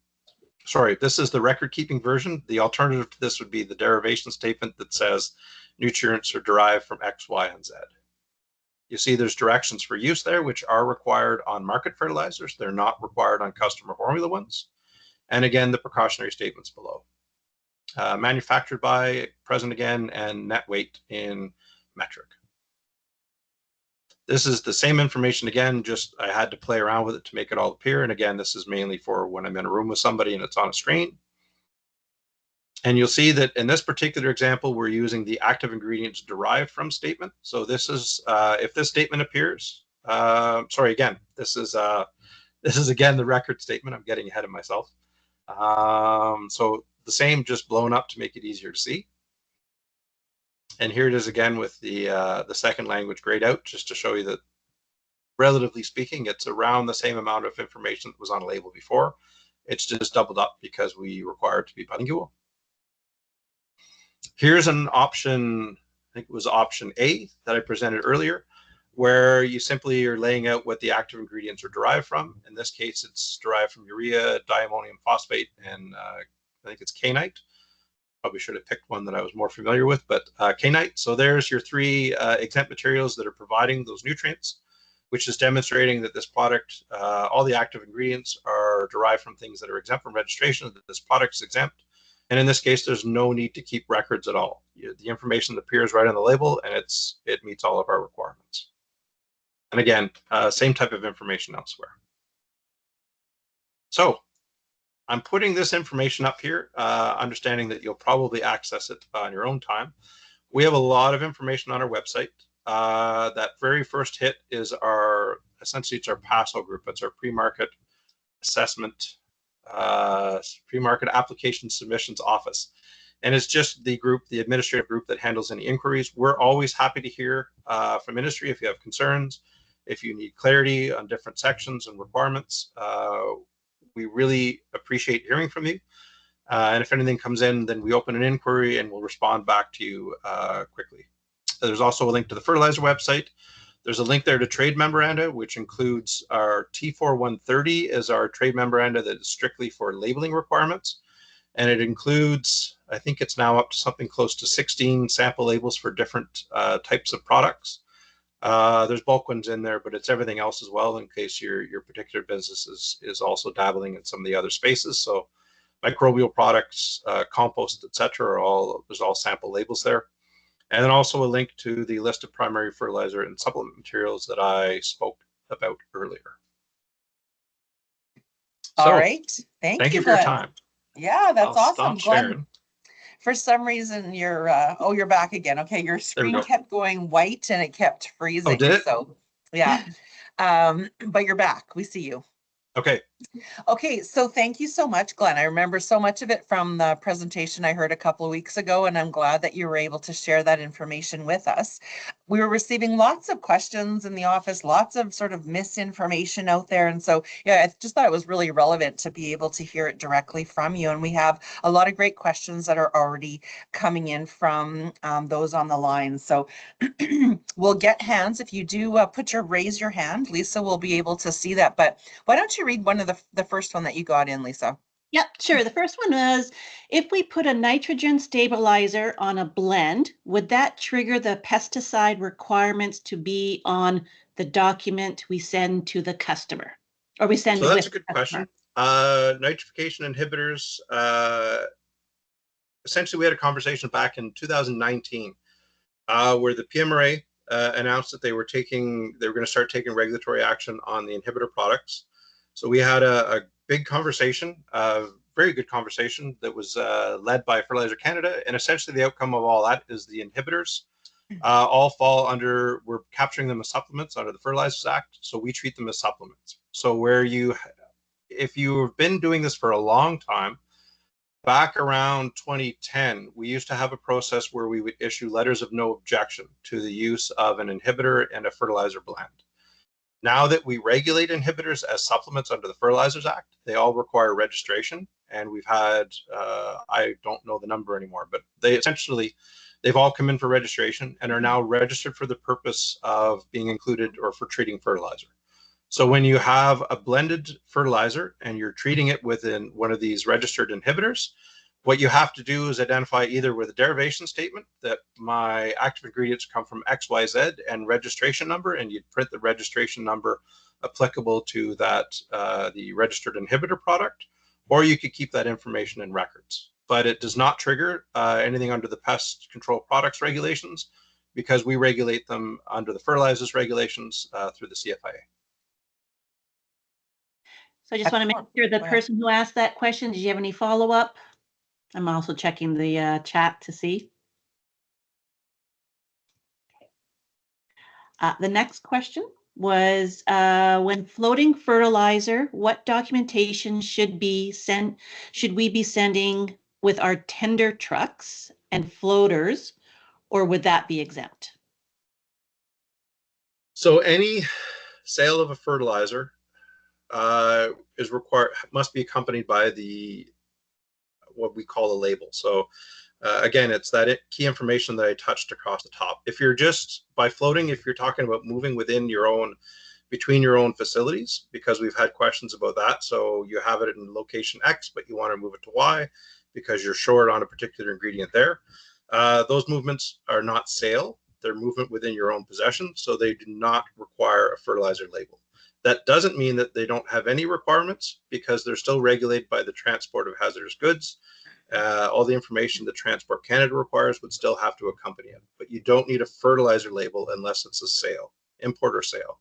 [SPEAKER 3] sorry, this is the record keeping version. The alternative to this would be the derivation statement that says nutrients are derived from X, Y, and Z. You see there's directions for use there, which are required on market fertilizers. They're not required on customer formula ones. And again, the precautionary statements below. Manufactured by, present again, and net weight in metric. This is the same information again, just I had to play around with it to make it all appear. And again, this is mainly for when I'm in a room with somebody and it's on a screen. And you'll see that in this particular example, we're using the active ingredients derived from statement. So this is, if this statement appears, sorry, again, this is again the record statement. I'm getting ahead of myself. So the same, just blown up to make it easier to see. And here it is again with the second language grayed out, just to show you that, relatively speaking, it's around the same amount of information that was on a label before. It's just doubled up because we require it to be bilingual. Here's an option, I think it was option A that I presented earlier, where you simply are laying out what the active ingredients are derived from. In this case, it's derived from urea, diammonium phosphate, and I think it's kainite. probably should have picked one that I was more familiar with, but K-Nite. So there's your three exempt materials that are providing those nutrients, which is demonstrating that this product, all the active ingredients are derived from things that are exempt from registration, that this product is exempt. And in this case, there's no need to keep records at all. The information appears right on the label, and it meets all of our requirements. And again, same type of information elsewhere. So I'm putting this information up here, understanding that you'll probably access it on your own time. We have a lot of information on our website. That very first hit is essentially it's our PASO group. It's our pre-market assessment, pre-market application submissions office. And it's just the group, the administrative group that handles any inquiries. We're always happy to hear from industry if you have concerns, if you need clarity on different sections and requirements. We really appreciate hearing from you. And if anything comes in, then we open an inquiry and we'll respond back to you quickly. There's also a link to the fertilizer website. There's a link there to trade memoranda, which includes our T4130 is our trade memoranda that is strictly for labeling requirements. And it includes, I think it's now up to something close to 16 sample labels for different types of products. There's bulk ones in there, but it's everything else as well in case your particular business is also dabbling in some of the other spaces. So microbial products, compost, etc. There's all sample labels there. And then also a link to the list of primary fertilizer and supplement materials that I spoke about earlier.
[SPEAKER 2] All right. Thank you
[SPEAKER 3] for your time.
[SPEAKER 2] Yeah, that's awesome.
[SPEAKER 3] Stop sharing.
[SPEAKER 2] For some reason, you're back again. Okay, your screen kept going white and it kept freezing.
[SPEAKER 3] Oh, did it?
[SPEAKER 2] So, yeah. But you're back. We see you.
[SPEAKER 3] Okay.
[SPEAKER 2] Okay, so thank you so much, Glenn. I remember so much of it from the presentation I heard a couple of weeks ago, and I'm glad that you were able to share that information with us. We were receiving lots of questions in the office, lots of sort of misinformation out there. And so, yeah, I just thought it was really relevant to be able to hear it directly from you. And we have a lot of great questions that are already coming in from those on the line. So we'll get hands. If you do raise your hand, Lisa will be able to see that. But why don't you read one of the first one that you got in, Lisa?
[SPEAKER 1] Yep, sure. The first one was, if we put a nitrogen stabilizer on a blend, would that trigger the pesticide requirements to be on the document we send to the customer? Or we send
[SPEAKER 3] So that's a good question. Nitrification inhibitors, essentially we had a conversation back in 2019 where the PMRA announced that they were going to start taking regulatory action on the inhibitor products. So we had a big conversation, a very good conversation that was led by Fertilizer Canada. And essentially the outcome of all that is the inhibitors all fall under, we're capturing them as supplements under the Fertilizers Act. So we treat them as supplements. So if you've been doing this for a long time, back around 2010, we used to have a process where we would issue letters of no objection to the use of an inhibitor and a fertilizer blend. Now that we regulate inhibitors as supplements under the Fertilizers Act, they all require registration. And we've had, I don't know the number anymore, but they've all come in for registration and are now registered for the purpose of being included or for treating fertilizer. So when you have a blended fertilizer and you're treating it within one of these registered inhibitors, what you have to do is identify either with a derivation statement that my active ingredients come from XYZ and registration number, and you'd print the registration number applicable to that, the registered inhibitor product, or you could keep that information in records. But it does not trigger anything under the pest control products regulations because we regulate them under the fertilizers regulations through the CFIA.
[SPEAKER 1] So I just want to make sure the person who asked that question, did you have any follow-up? I'm also checking the chat to see. The next question was, when floating fertilizer, what documentation should we be sending with our tender trucks and floaters, or would that be exempt?
[SPEAKER 3] So any sale of a fertilizer must be accompanied by what we call a label. So again, it's that key information that I touched across the top. If you're just by floating, if you're talking about moving between your own facilities, because we've had questions about that. So you have it in location X, but you want to move it to Y. because you're short on a particular ingredient there. Those movements are not sale. They're movement within your own possession, so they do not require a fertilizer label. That doesn't mean that they don't have any requirements, because they're still regulated by the transport of hazardous goods. All the information that Transport Canada requires would still have to accompany it, but you don't need a fertilizer label unless it's a sale, import or sale.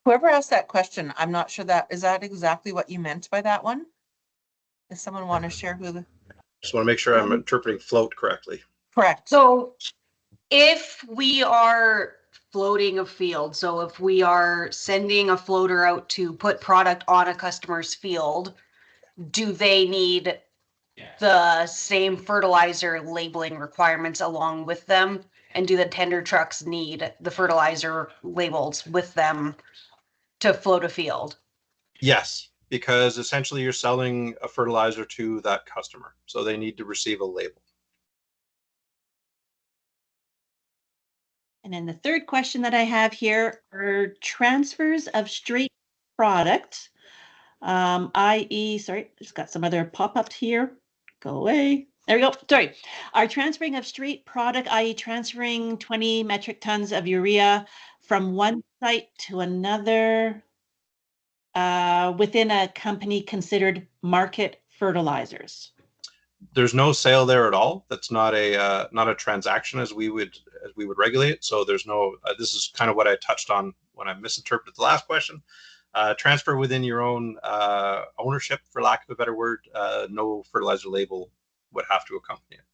[SPEAKER 2] Whoever asked that question, I'm not sure is that exactly what you meant by that one? Does someone want to share who the?
[SPEAKER 3] Just want to make sure I'm interpreting float correctly.
[SPEAKER 2] Correct.
[SPEAKER 4] So if we are floating a field, so if we are sending a floater out to put product on a customer's field, do they need the same fertilizer labeling requirements along with them? And do the tender trucks need the fertilizer labels with them to float a field?
[SPEAKER 3] Yes, because essentially you're selling a fertilizer to that customer, so they need to receive a label.
[SPEAKER 1] And then the third question that I have here are transfers of straight product, i.e., sorry, just got some other pop-ups here. Go away. There we go. Sorry. Are transferring of straight product, i.e., transferring 20 metric tons of urea from one site to another within a company considered market fertilizers?
[SPEAKER 3] There's no sale there at all. That's not a transaction as we would regulate it. So there's no. This is kind of what I touched on when I misinterpreted the last question. Transfer within your own ownership, for lack of a better word. No fertilizer label would have to accompany it.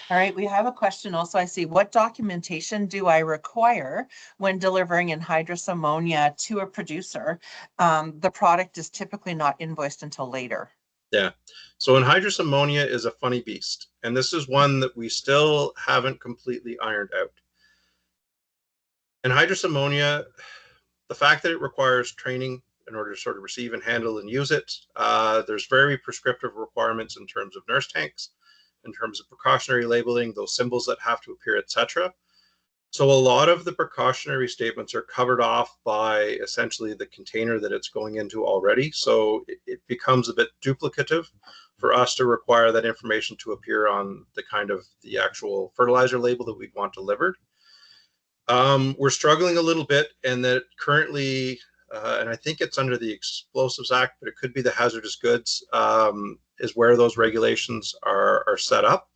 [SPEAKER 2] All right, we have a question also. I see, what documentation do I require when delivering anhydrous ammonia to a producer? The product is typically not invoiced until later.
[SPEAKER 3] Yeah. So anhydrous ammonia is a funny beast, and this is one that we still haven't completely ironed out. Anhydrous ammonia, the fact that it requires training in order to sort of receive and handle and use it, there's very prescriptive requirements in terms of nurse tanks, in terms of precautionary labeling, those symbols that have to appear, etc. So a lot of the precautionary statements are covered off by essentially the container that it's going into already. So it becomes a bit duplicative for us to require that information to appear on the actual fertilizer label that we'd want delivered. We're struggling a little bit, and that currently, and I think it's under the Explosives Act, but it could be the hazardous goods, is where those regulations are set up.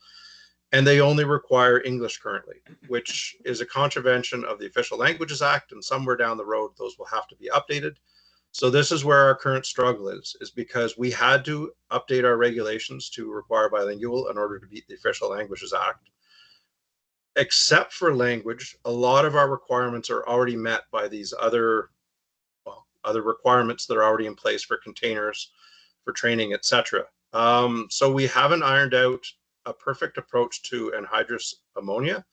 [SPEAKER 3] And they only require English currently, which is a contravention of the Official Languages Act, and somewhere down the road, those will have to be updated. So this is where our current struggle is because we had to update our regulations to require bilingual in order to meet the Official Languages Act. Except for language, a lot of our requirements are already met by these other requirements that are already in place for containers, for training, etc. So we haven't ironed out a perfect approach to anhydrous ammonia,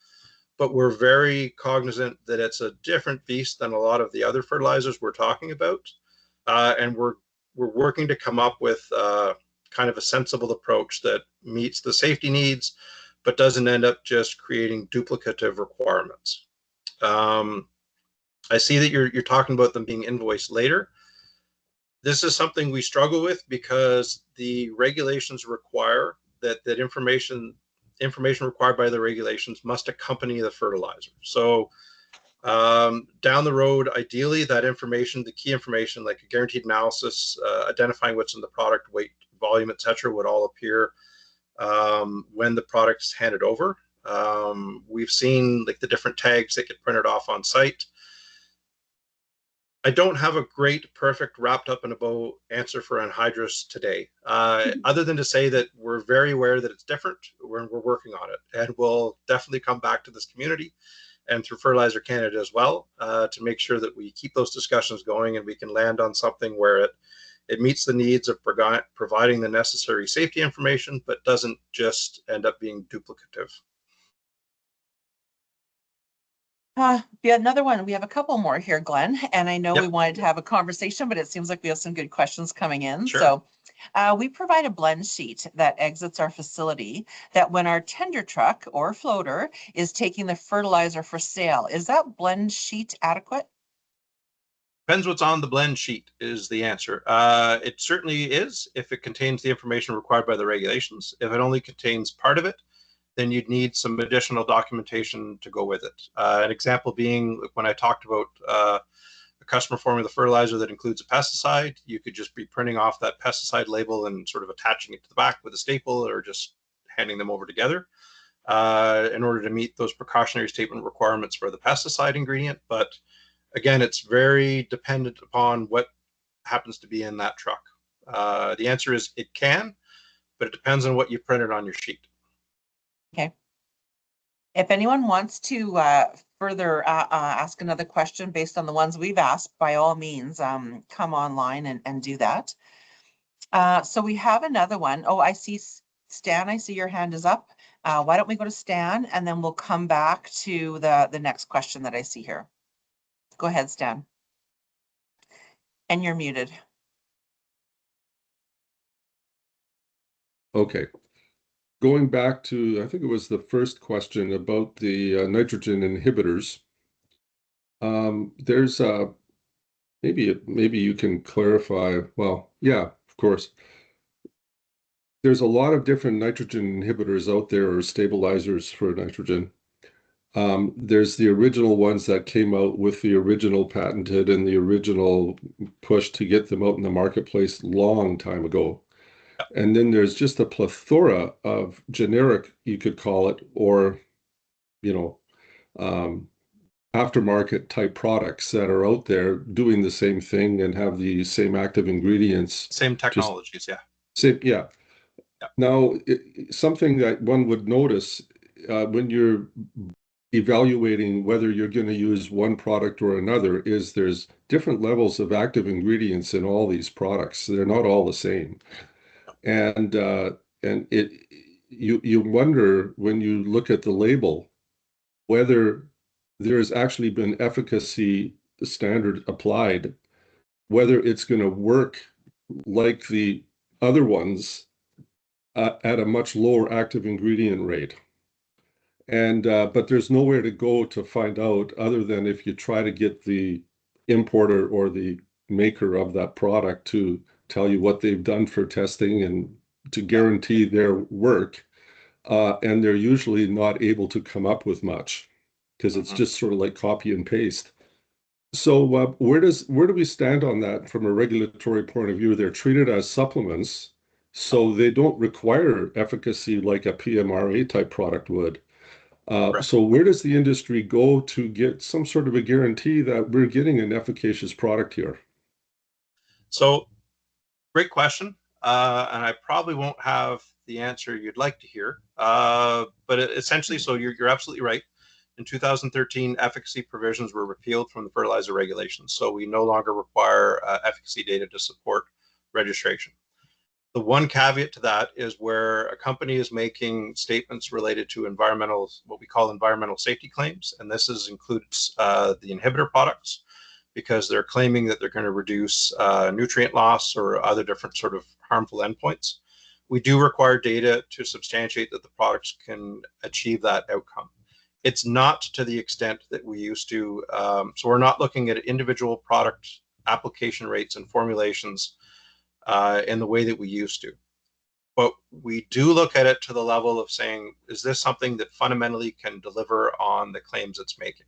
[SPEAKER 3] but we're very cognizant that it's a different beast than a lot of the other fertilizers we're talking about, and we're working to come up with kind of a sensible approach that meets the safety needs, but doesn't end up just creating duplicative requirements. I see that you're talking about them being invoiced later. This is something we struggle with because the regulations require that information required by the regulations must accompany the fertilizer. So down the road, ideally, that information, the key information like a guaranteed analysis, identifying what's in the product, weight, volume, etc., would all appear when the product is handed over. We've seen like the different tags that get printed off on site. I don't have a great, perfect, wrapped up in a bow answer for anhydrous today, other than to say that we're very aware that it's different. We're working on it, and we'll definitely come back to this community and through Fertilizer Canada as well to make sure that we keep those discussions going and we can land on something where it meets the needs of providing the necessary safety information, but doesn't just end up being duplicative.
[SPEAKER 2] Yeah, another one. We have a couple more here, Glenn, and I know
[SPEAKER 3] Yep.
[SPEAKER 2] we wanted to have a conversation, but it seems like we have some good questions coming in.
[SPEAKER 3] Sure.
[SPEAKER 2] So we provide a blend sheet that exits our facility that when our tender truck or floater is taking the fertilizer for sale, is that blend sheet adequate?
[SPEAKER 3] Depends what's on the blend sheet is the answer. It certainly is if it contains the information required by the regulations. If it only contains part of it, then you'd need some additional documentation to go with it. An example being when I talked about a customer formula fertilizer that includes a pesticide, you could just be printing off that pesticide label and sort of attaching it to the back with a staple or just handing them over together in order to meet those precautionary statement requirements for the pesticide ingredient. But again, it's very dependent upon what happens to be in that truck. The answer is it can, but it depends on what you printed on your sheet.
[SPEAKER 2] Okay. If anyone wants to further ask another question based on the ones we've asked, by all means, come online and do that. So we have another one. Oh, I see Stan, I see your hand is up. Why don't we go to Stan and then we'll come back to the next question that I see here. Go ahead, Stan. And you're muted.
[SPEAKER 5] Okay. Going back to, I think it was the first question about the nitrogen inhibitors. There's maybe you can clarify. Well, yeah, of course. There's a lot of different nitrogen inhibitors out there, or stabilizers for nitrogen. There's the original ones that came out with the original patented and the original push to get them out in the marketplace long time ago. And then there's just a plethora of generic, you could call it, or, aftermarket type products that are out there doing the same thing and have the same active ingredients.
[SPEAKER 3] Same technologies, yeah.
[SPEAKER 5] Same, yeah. Now, something that one would notice when you're evaluating whether you're going to use one product or another is there's different levels of active ingredients in all these products. They're not all the same. And you wonder when you look at the label whether there's actually been efficacy standard applied, whether it's going to work like the other ones at a much lower active ingredient rate. And but there's nowhere to go to find out other than if you try to get the importer or the maker of that product to tell you what they've done for testing and to guarantee their work. And they're usually not able to come up with much because it's just sort of like copy and paste. So where do we stand on that from a regulatory point of view? They're treated as supplements, so they don't require efficacy like a PMRA type product would. So where does the industry go to get some sort of a guarantee that we're getting an efficacious product here?
[SPEAKER 3] So great question. And I probably won't have the answer you'd like to hear. But essentially, so you're absolutely right. In 2013, efficacy provisions were repealed from the fertilizer regulations. So we no longer require efficacy data to support registration. The one caveat to that is where a company is making statements related to environmental, what we call environmental safety claims. And this includes the inhibitor products, because they're claiming that they're going to reduce nutrient loss or other different sort of harmful endpoints. We do require data to substantiate that the products can achieve that outcome. It's not to the extent that we used to. So we're not looking at individual product application rates and formulations in the way that we used to. But we do look at it to the level of saying, is this something that fundamentally can deliver on the claims it's making?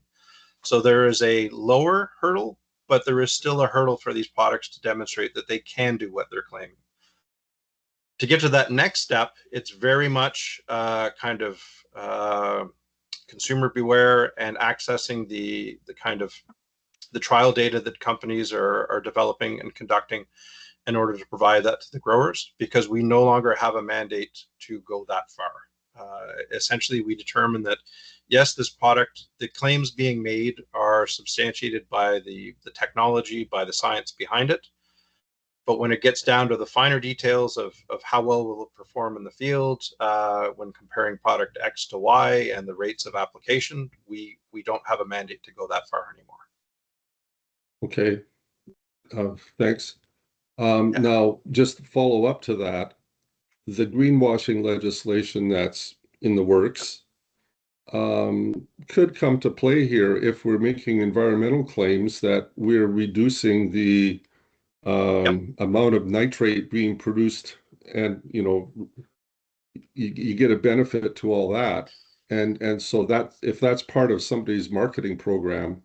[SPEAKER 3] So there is a lower hurdle, but there is still a hurdle for these products to demonstrate that they can do what they're claiming. To get to that next step, it's very much kind of consumer beware and accessing the kind of the trial data that companies are developing and conducting in order to provide that to the growers, because we no longer have a mandate to go that far. Essentially, we determine that, yes, this product, the claims being made are substantiated by the technology, by the science behind it. But when it gets down to the finer details of how well will it perform in the field, when comparing product X to Y and the rates of application, we don't have a mandate to go that far anymore.
[SPEAKER 5] Okay, thanks. Now, just to follow up to that, the greenwashing legislation that's in the works, could come to play here if we're making environmental claims that we're reducing the amount of nitrate being produced, and you get a benefit to all that. And so that if that's part of somebody's marketing program,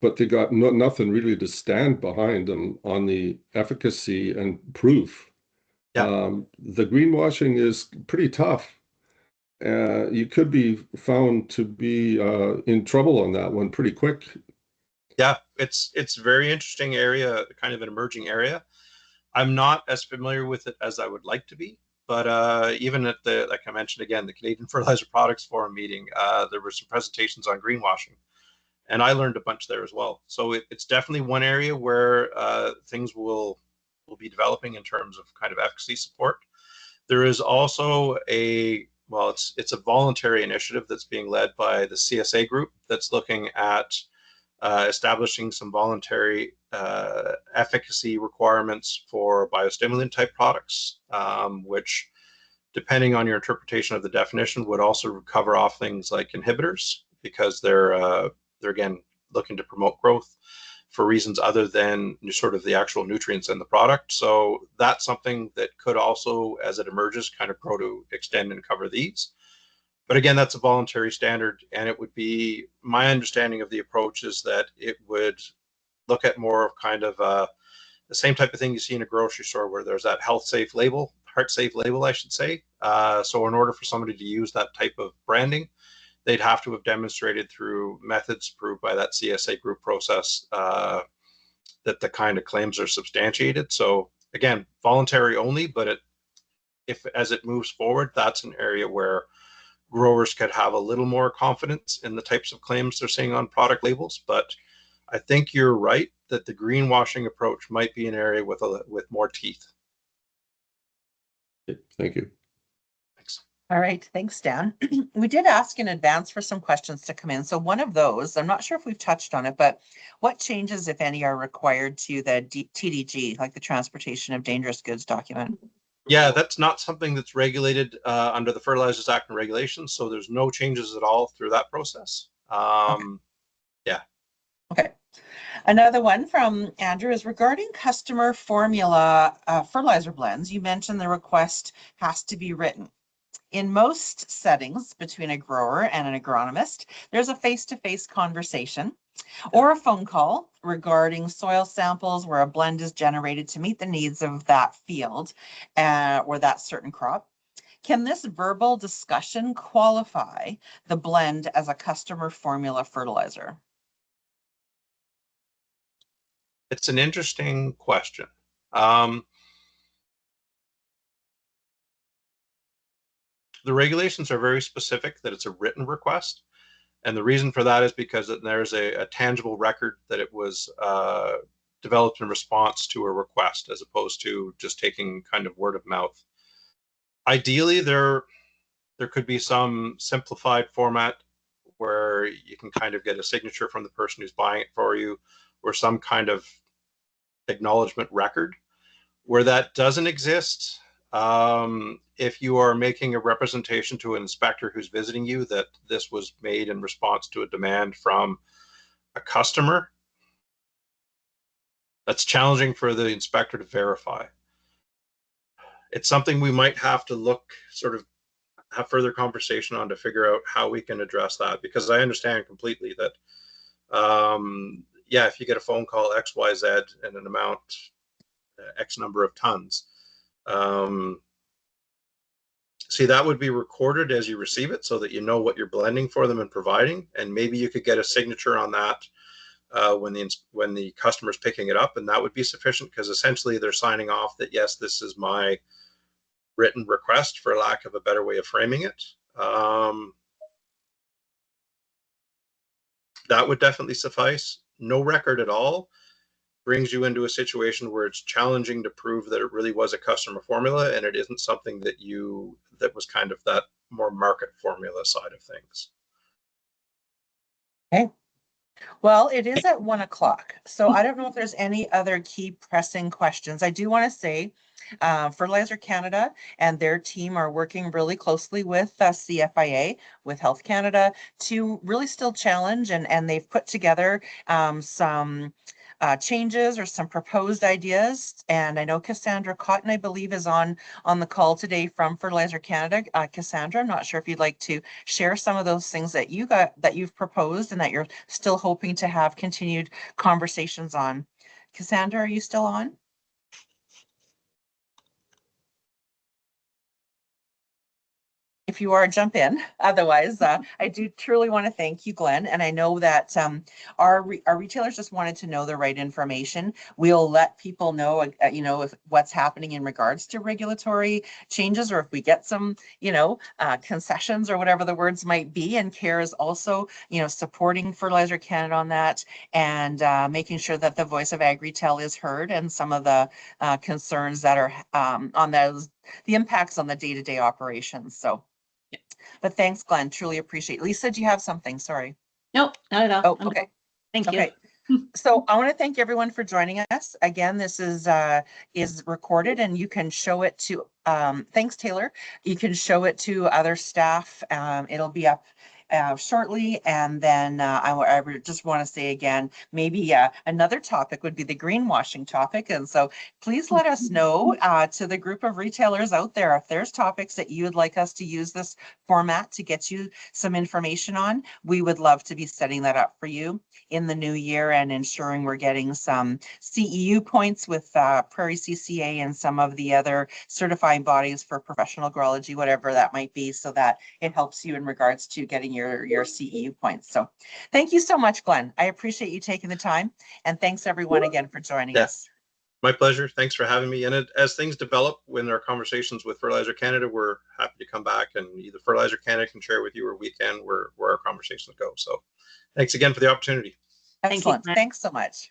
[SPEAKER 5] but they got nothing really to stand behind them on the efficacy and proof. The greenwashing is pretty tough. You could be found to be in trouble on that one pretty quick.
[SPEAKER 3] Yeah, it's a very interesting area, kind of an emerging area. I'm not as familiar with it as I would like to be, but even at like I mentioned again, the Canadian Fertilizer Products Forum meeting, there were some presentations on greenwashing, and I learned a bunch there as well. So it's definitely one area where things will be developing in terms of kind of efficacy support. There is also it's a voluntary initiative that's being led by the CSA group that's looking at establishing some voluntary efficacy requirements for biostimulant type products, which, depending on your interpretation of the definition, would also cover off things like inhibitors, because they're again looking to promote growth for reasons other than sort of the actual nutrients in the product. So that's something that could also, as it emerges, kind of grow to extend and cover these. But again, that's a voluntary standard, and it would be, my understanding of the approach is that it would look at more of kind of the same type of thing you see in a grocery store, where there's that heart safe label, I should say. So in order for somebody to use that type of branding, they'd have to have demonstrated through methods proved by that CSA group process that the kind of claims are substantiated. So again, voluntary only, but if as it moves forward, that's an area where growers could have a little more confidence in the types of claims they're seeing on product labels. But I think you're right that the greenwashing approach might be an area with more teeth.
[SPEAKER 5] Thank you.
[SPEAKER 3] Thanks.
[SPEAKER 2] All right, thanks, Dan. We did ask in advance for some questions to come in. So one of those, I'm not sure if we've touched on it, but what changes, if any, are required to the TDG, like the Transportation of Dangerous Goods document?
[SPEAKER 3] Yeah, that's not something that's regulated under the Fertilizers Act and regulations, so there's no changes at all through that process. Yeah.
[SPEAKER 2] Okay. Another one from Andrew is regarding customer formula fertilizer blends. You mentioned the request has to be written. In most settings between a grower and an agronomist, there's a face-to-face conversation or a phone call regarding soil samples where a blend is generated to meet the needs of that field or that certain crop. Can this verbal discussion qualify the blend as a customer formula fertilizer?
[SPEAKER 3] It's an interesting question. The regulations are very specific that it's a written request. And the reason for that is because there's a tangible record that it was developed in response to a request, as opposed to just taking kind of word of mouth. Ideally, there could be some simplified format where you can kind of get a signature from the person who's buying it for you, or some kind of acknowledgement record. Where that doesn't exist, if you are making a representation to an inspector who's visiting you that this was made in response to a demand from a customer, that's challenging for the inspector to verify. It's something we might have to have further conversation on to figure out how we can address that, because I understand completely that, if you get a phone call XYZ and an amount X number of tons, see, that would be recorded as you receive it so that you know what you're blending for them and providing, and maybe you could get a signature on that when the customer's picking it up, and that would be sufficient, because essentially they're signing off that yes, this is my written request, for lack of a better way of framing it. That would definitely suffice. No record at all brings you into a situation where it's challenging to prove that it really was a customer formula, and it isn't something that was kind of that more market formula side of things.
[SPEAKER 2] Okay. Well, it is at 1 o'clock, so I don't know if there's any other key pressing questions. I do want to say Fertilizer Canada and their team are working really closely with CFIA, with Health Canada, to really still challenge, and they've put together some changes or some proposed ideas. And I know Cassandra Cotton, I believe, is on the call today from Fertilizer Canada. Cassandra, I'm not sure if you'd like to share some of those things that you've proposed and that you're still hoping to have continued conversations on. Cassandra, are you still on? If you are, jump in. Otherwise, I do truly want to thank you, Glenn. And I know that our retailers just wanted to know the right information. We'll let people know, if what's happening in regards to regulatory changes, or if we get some, concessions or whatever the words might be. And CAAR is also, supporting Fertilizer Canada on that, and making sure that the voice of Agri-Retail is heard, and some of the concerns that are on the impacts on the day-to-day operations. So. But thanks, Glenn. Truly appreciate it. Lisa, do you have something? Sorry.
[SPEAKER 1] Nope, not at all.
[SPEAKER 2] Oh, okay.
[SPEAKER 1] Thank you.
[SPEAKER 2] Okay. So I want to thank everyone for joining us. Again, this is recorded, and you can show it to, thanks, Taylor. You can show it to other staff. It'll be up shortly. And then I just want to say again, maybe another topic would be the greenwashing topic. And so please let us know to the group of retailers out there, if there's topics that you would like us to use this format to get you some information on. We would love to be setting that up for you in the new year, and ensuring we're getting some CEU points with Prairie CCA and some of the other certifying bodies for professional agrology, whatever that might be, so that it helps you in regards to getting your CEU points. So thank you so much, Glenn. I appreciate you taking the time, and thanks everyone again for joining us.
[SPEAKER 3] My pleasure. Thanks for having me. And as things develop in our conversations with Fertilizer Canada, we're happy to come back, and either Fertilizer Canada can share with you, or we can, where our conversations go. So thanks again for the opportunity.
[SPEAKER 2] Excellent. Thanks so much.